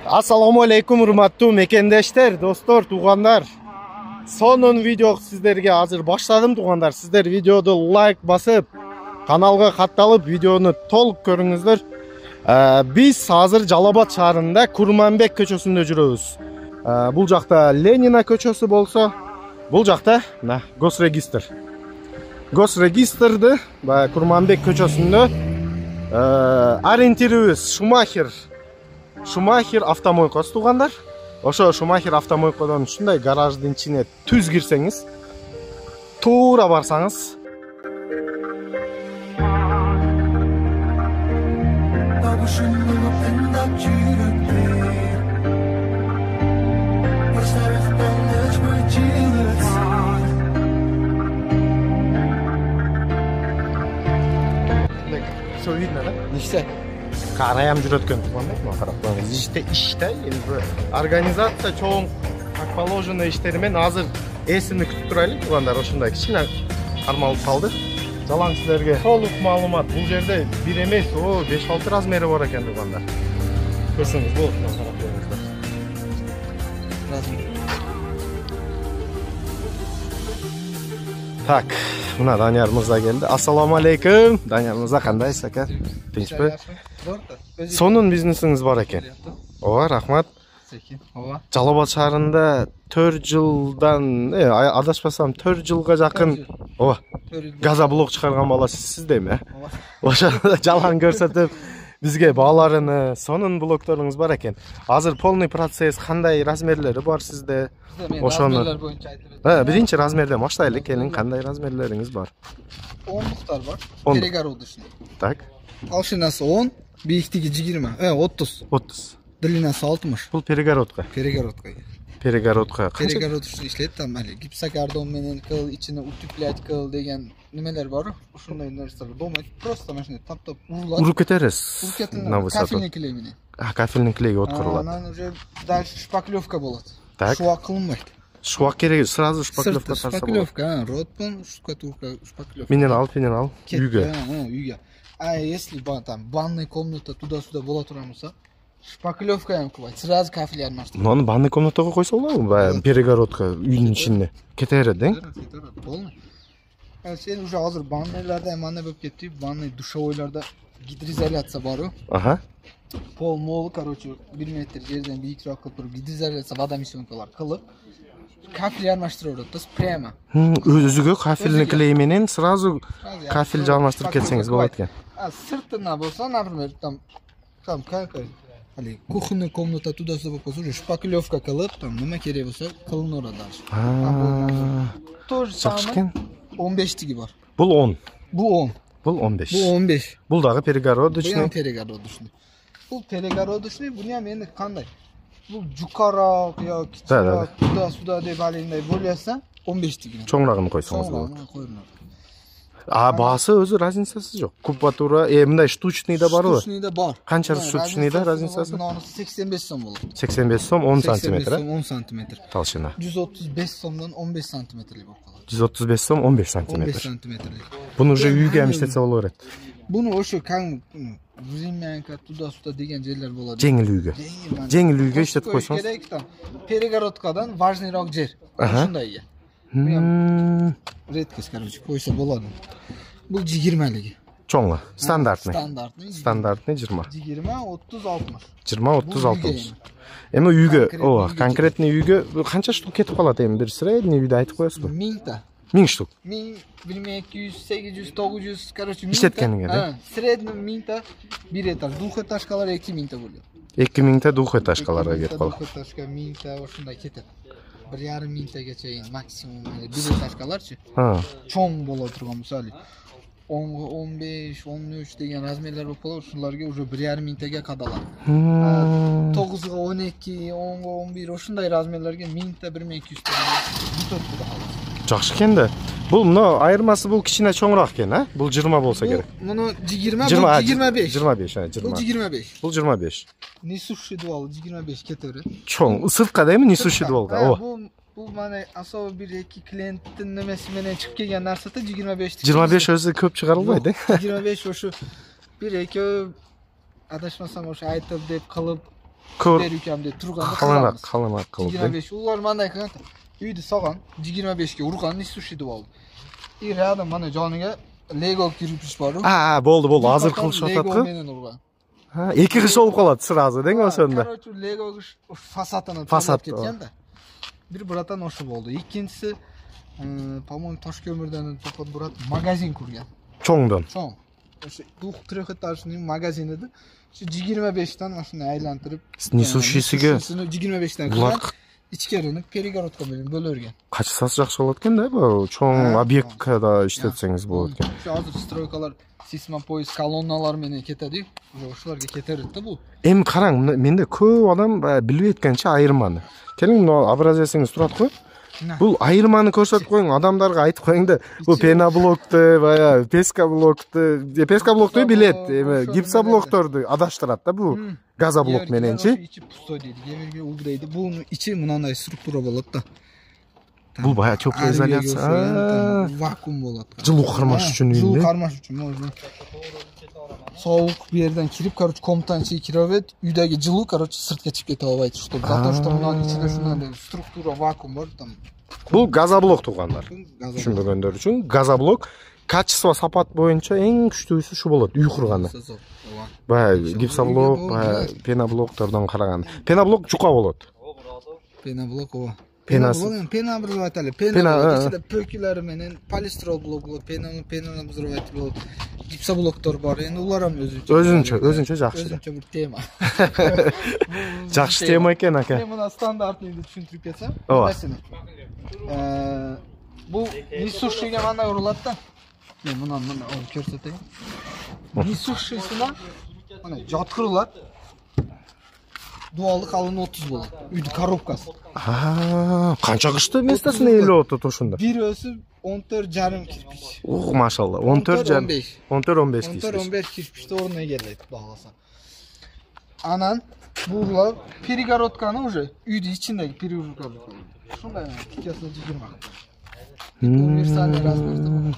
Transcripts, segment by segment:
Assalamu alaikum урматтуу мекендештер, достор, туугандар. Сонун видео сиздерге азыр баштадым, туугандар. Сиздер видеоду лайк басып, каналга катталып, видеону толук көрүңүздөр. Биз азыр Жалал Абад шаарында Курманбек көчөсүндө жүрөбүз. Бул жакта Ленина көчөсү болсо, бул жакта Госрегистр. Госрегистрды Курманбек көчөсүндө ориентирибиз Шумахер автомойкасы, туугандар. Ошо Шумахер автомойкодон ушундай гараждын ичине түз кирсеңиз, туура барсаңыз, всё видно, да? Ништяк. Караям жүрөткөн туугандар, карап коюңуз. Иште, организация чоң, как положено иштери менен азыр эсимди күтүп турайлы, туугандар. Ошондой кичине кармалып калды. Жалаң силерге толук маалымат. Бул жерде бир эмес, 5-6 размери бар экен, туугандар. Көрсөңүз болот, карап коюңуздар. Так, мына Данияр мырза келди. Ассаламу алейкум. Данияр мырза кандайсыз ака? Тынчпы? Сонун бизнесиңиз бар экен. Ооба, рахмат. Жалал Абад шаарында 4 жылдан, адашпасам 4 жылга жакын, ооба, газоблок чыгарган бала сиздейми, Ошо жалаң көрсөтүп, бизге бааларыны, сонун блокторуңуз бар экен. Азыр полный процесс кандай размерлери бар сизде? Ошону биринчи размерден баштайлы, келин, кандай размерлериңиз бар? 10-луктар бар. Перегородочный. Так. Алшинасы 10, бийиктиги 20, 30. 30. Длинасы 60. Бул перегородка. Перегородка. Перегородочный иштейт, там али гипсокартон менен кыл, ичине утеплять кыл деген немелер бар. Ушундай нерселер болмойт. Просто машина таптап урулат. Уруп кетерсиз. На высоту. Кафельный клей менен. Кафельный клейге открылат. Анан уже дальше шпаклевка болот. Так. Шуак кылынбайт. Шуак керек, сразу шпаклевка тарса болот. Шпаклевка, ротпун, штукатурка, шпаклевка. Минерал, үйгө. Үйгө. А если там ванная комната туда-сюда бола турган болсо, шпаклевка ham кылбайт. Сразу кафель алмаштырып. Муну ванная комнатага койсо болобу? Перегородка үйдүн ичине кете берет, Полный. Сен уже азыр ванналарда мана болуп кетти. Ванный душевойларда гидроизоляция барбы? Ага. Пол мол, короче, 1 метр жерден бийикирээк кылып туруп гидроизоляция водомесенкалар кылып, кафель алмаштырып берет, прямо. Өзүгө кафельный клей менен сразу кафель алмаштырып кетсеңиз болот экен. Сыртына болсо, например, там как али кухонный комната туда-сюда болуп калса, уже шпаклевка кылып, там нема керек болсо кылынып дальше. То же самое. 15-тиги бар. Бул 10. Бул 10. Бул 15. Бул 15. Бул дагы перегородочный. Бул перегородочный, буну эми кандай? Бул жукарак yoki kichikroq туда-сюда деп алындай болса, 15-тиги. Чоңрагын койсоңуз болот. Баасы өзү разницасы жок. Кубатура, мындай штучный да барбы? Штучный да бар. Канча штучный да разницасы? 85 сом болот. 85 сом 10 сантиметр. 10 сантиметр. Толщина. 135 сомдон 15 сантиметрлик болуп калат. 135 сом 15 сантиметр. 15 сантиметрлик. Буну уже үйгө иштетсе боло берет. Буну ошо времянка туда-сюда деген жерлер болот. Жеңил үйгө. Жеңил үйгө иштетип койсоңуз. Керек там перегородкадан важныйраак жер. Ушундай. Редкость, короче, койсо болот. Бул 20-лиги. Чоңу, стандартный. Стандартный 20. 20, 30, 60. 20, 30, 60. Эми үйгө, конкретный үйгө канча штук кетип калат эми? Бир средний үйдө айтып коесузбу? 1000 1000 штук. 1000, 1200, 800, 900, короче, 1000. Иштеткениңе, да? Средний 1000, бир этаж, двухэтажкалар 2000 болот. 2000 двухэтажкаларга кетип калат. Двухэтажка 1000 ошондой кетет. 1500 чейин максимум бир этажкаларчы. Чоң боло турган болсо, 15, 13 деген размерлер болуп калат, ушуларга уже 1500 кадалат. 9 га 12, 10 га 11 ошондой размерлерге 1000 1200 метр калат. Жакшы экен да. Бул мына айырмасы бул кичине чоңураак экен, Бул 20 болсо керек. Муну 20, бул 25. 25, Бул 25. Бул 25. Несущий дуал 25 кете берет. Чоң, ысыртка дейми несущий дуалга? Бул мана особо бир эки клиенттин немеси менен чыгып келген нарсаты 25. 25 өзү көп чыгарылбайт, 25 ошо бир экөө адашмасам ошо айтып деп кылып berükemde turganda qilamiz. Qalinoq qilib. 25 ular mana ekan. Uyni sog'an 25 ga urgan sushi deb oldi. И rядом mana joniga Lego kirpish bor. Bo'ldi, hozir qilishyapti-ku. Ha, ikki qish olib qoladi sразу, deng o'shanda. Короче, Lego fasadini to'lab ketganda. Bir bratan o'sha bo'ldi. Ikkinchisi, по-моему, Toshko'mirdan to'qot brat magazin qurgan. Cho'ngdan. Cho'ng. O'sha trexetajniy magazin edi. Shu 25 dan mana shuni aylantirib, sushisiga 25 dan qilgan. İchkarini перегородка bilan bo'largan. Qachsasi yaxshi bo'larkan-da, bu cho'ng obyektda ishlatsangiz bo'larkan. Shu hozir stroykalar sismopoyez kolonnalar bilan ketadi-yu, o'shalarga ketardi bu. Endi qarang, menda ko'p odam bilib yetgancha ayirmani. Keling, buni obrazyasingiz turadi-ku. Bu ayirmani ko'rsatib qo'ying, odamlarga aytib qo'ying-da, bu penoblokni va peskablokni biladi, gipsobloklarni adashtiradi-da bu. Gazoblok menenchi. İçi pusto deydi. Yemirga ubdaydi. Bunun içi bunday struktura bo'ladi-da. Bu bayağı teplov izolyatsiya. Vakuum bo'ladi. Жылу qarmash uchun endi. Жылу qarmash uchun o'zi. Sovuq bir yerdan kirib, короче, komtanchiga kiraveradi. Uydagi жылу, короче, sirtga chiqib keta olmaydi. За то, что bunun ichida shunday struktura vakuum bor, tam. Bu gazoblok tuğanlar. Tushunmaganlar uchun gazoblok kачество sapat bo'yicha eng kuchlisi shu bo'ladi, uy qurganda. Gipsoblok, penobloklardan qaraganda. Penoblok juqa bo'ladi. Penoblok o. Pena образователь. Pena ichida pökülari bilan polistrol bloklar, pena образователь bo'ladi. Gipsobloklar bor. Endi ular ham o'zuncha yaxshi. O'zuncha bir tema. Yaxshi tema ekan aka. Men buni standartni tushuntirib ketsam, masalan, bu nisushiga mana uriladi-da. Men buni olib ko'rsatayin. Nisushisida mana jotqiriladi. Duallık alın 30 bo'ladi. Uydi korobkasi. Qancha qishdi mestasini 50 to'shunda. Bir o'si 14,5 kirpich. Maşallah. 14,5. 14-15 kirpich. 14-15 kirpichni o'rniga egallaydi, bog'lasa. Anan bular перегородканы уже uydi ichindagi перегородка. Shunday ikkasini 20. Universal razmerda.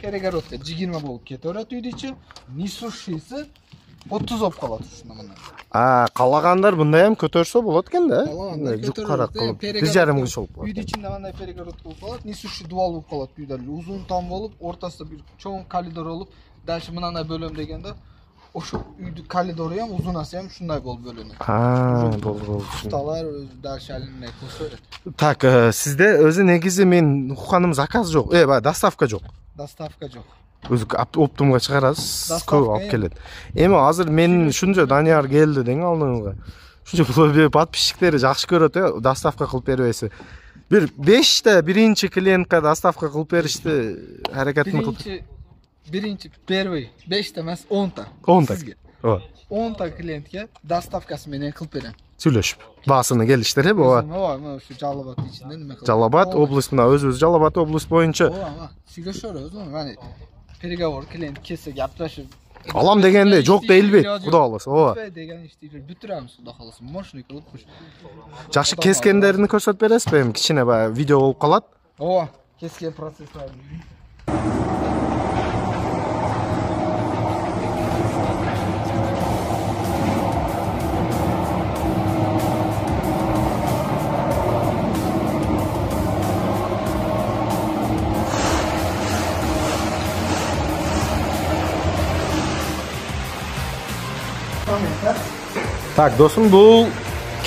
Перегородка 20 bo'lib ketaveradi uydi ichi. Nisushisi 30 olib qoladi shunda mana. Qalaganlar bunda ham ko'tarsa bo'ladi ekan-da. Juqqaroq qilib. 1,5 qish olib qoladi. Uyda ichida mana перегородка bo'lib qoladi. Nisushi dual bo'lib qoladi uyda. Uzun tom bo'lib, o'rtasida bir cho'ng koridor olib, dashi bunday bo'lim deganda, o'sha uyda koridori ham, uzunasi ham shunday bo'lib bo'linadi. Bo'ldi. Ustalar dashalinmay ko'rsatadi. Tak, sizda o'zi negizi men uqqanim zakaz yo'q. Dostavka yo'q. Dostavka yo'q. O'zi optimga chiqarasiz, ko'p olib keladi. Endi hozir men shuncha Daniyor keldi deng oldingizga. Shuncha pul berib подписчиктери yaxshi ko'radi, dostavka qilib beraysiz. Bir 5 ta birinchi klientga dostavka qilib berishni harakatini qilib. Birinchi первый 5 ta emas 10 ta. 10 ta. Sizga. 10 ta klientga dostavkasi meni qilib beraman. Söyleshib. Basini kelishtirib, shu Jalobot ichida nima qiladi? Jalobot oblast bilan o'z Jalobot oblast bo'yicha. Sigashora o'zim, mana переговор klient kelsa gaplashib Alam deganda yo'q deyilmaydi, xudo xolasa. Degan ishni bitiramiz, xudo xolasa. Moshina qilib qo'sh. Yaxshi keskenlarini ko'rsatib berasizmi? Kichkina video bo'lib qoladi. Kesken proseslar. Tak, do'stim, bu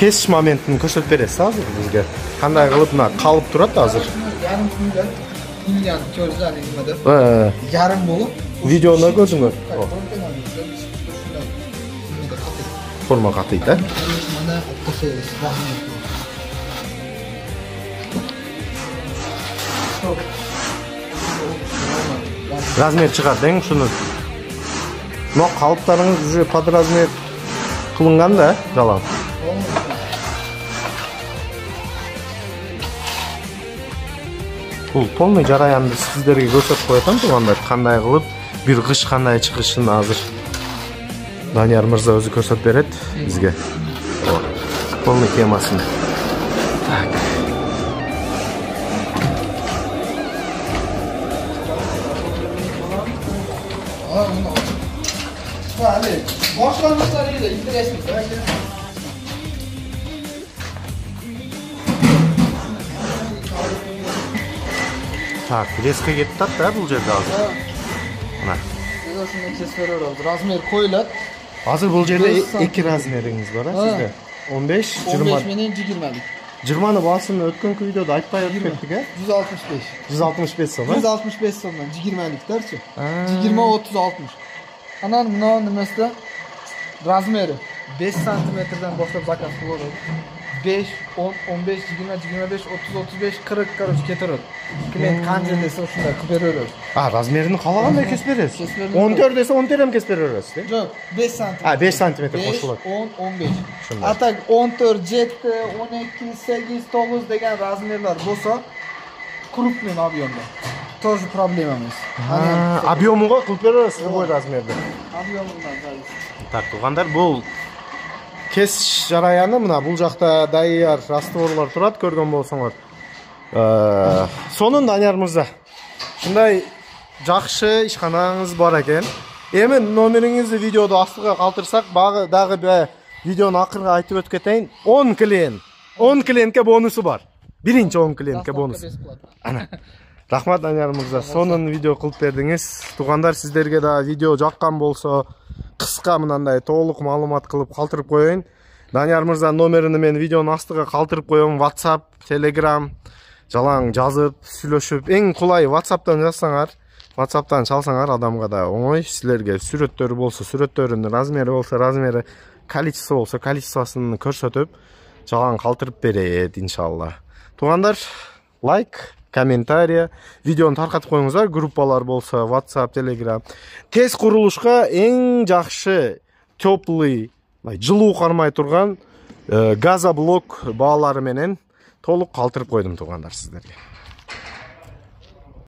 kesish momentini ko'rsatib berasiz hozir bizga. Qanday qilib qalib turadi hozir? Yarim kunda ingan ko'rsatingizda. Yarim bo'lib videoni ko'rdingmi? Forma qatiyda. Mana qo'shaysiz. Razmer chiqarding shuni. Qalblaringiz уже под размер qilinganda jalan. Bu polniy jarayonni sizlarga ko'rsatib qo'yaman to'g'anda qanday qilib bir g'ish qanday chiqishini hozir Daniyor Mirza o'zi ko'rsatib beradi bizga. Polniy temasini. Tak. Hadi. Boshlanmaslarga interesli. Так, резко кетіп тат да бұл жерде азыр. Мына. Biz ошондой кесип беребиз. Размер коюлат. Азыр бұл жерде эки размериңиз бар, сизде? 15, 20. 15 менен 20лик. 20-ны басын өткөнкү видеода айтпай өтүп кеттик, э? 165. 165 сом, э? 165 сомдон 20ликтерчи. 20 30 60. Анан мына немеси размери 5 сантиметрден баштап заказ кылып 5, 10, 15, 20, 25, 30, 35, 40 короче кетирет. Клиент канча десе ушундай кылып беребиз. Размерин калагандай кесип бересиз. 14 десе 14 эм кесип беребиз, э? Жок, 5 сантиметр. 5 сантиметр кошулат. 10, 15. А так 14, 7, 12, 8, 9 деген размерлер болсо крупный объемда. Тоже проблема эмес. Объемуга кылып бересиз любой размерде. Объемундан зависит. Так, туугандар, бул кесиш жараяны мына бул жакта даяр растворлор турат, көргөн болсоңор. Сонун Данияр мырза. Ушундай жакшы ишканаңыз бар экен. Эми номериңизди видеодо астыга калтырсак, дагы видеонун акырга айтып өтүп кетейин. 10 клиентке бонусу бар. Биринчи 10 клиентке бонус. Ана. Рахмат Данияр мырза, сонун видео кылып бердиңиз. Туугандар, сиздерге да видео жаккан болсо, кыска мындай толук маалымат кылып калтырып коеюн. Данияр мырза номерини мен видеонун астыга калтырып коем. WhatsApp, Telegram, жалаң жазып, сүйлөшүп, эң кулай WhatsApp'тан жазсаңар, WhatsApp'тан чалсаңар адамга да оңой. Силерге сүрөттөрү болсо, сүрөттөрүнүн размери болсо, размери, количество болсо, количествосын көрсөтүп, жалаң калтырып берет иншалла. Туугандар, лайк, комментария, видеону таркатып коюңуздар, группалар болсо, WhatsApp, Telegram. Тез курулушка эң жакшы, теплый, жылуу кармай турган газоблок баалары менен толук калтырып койдум туугандар сиздерге.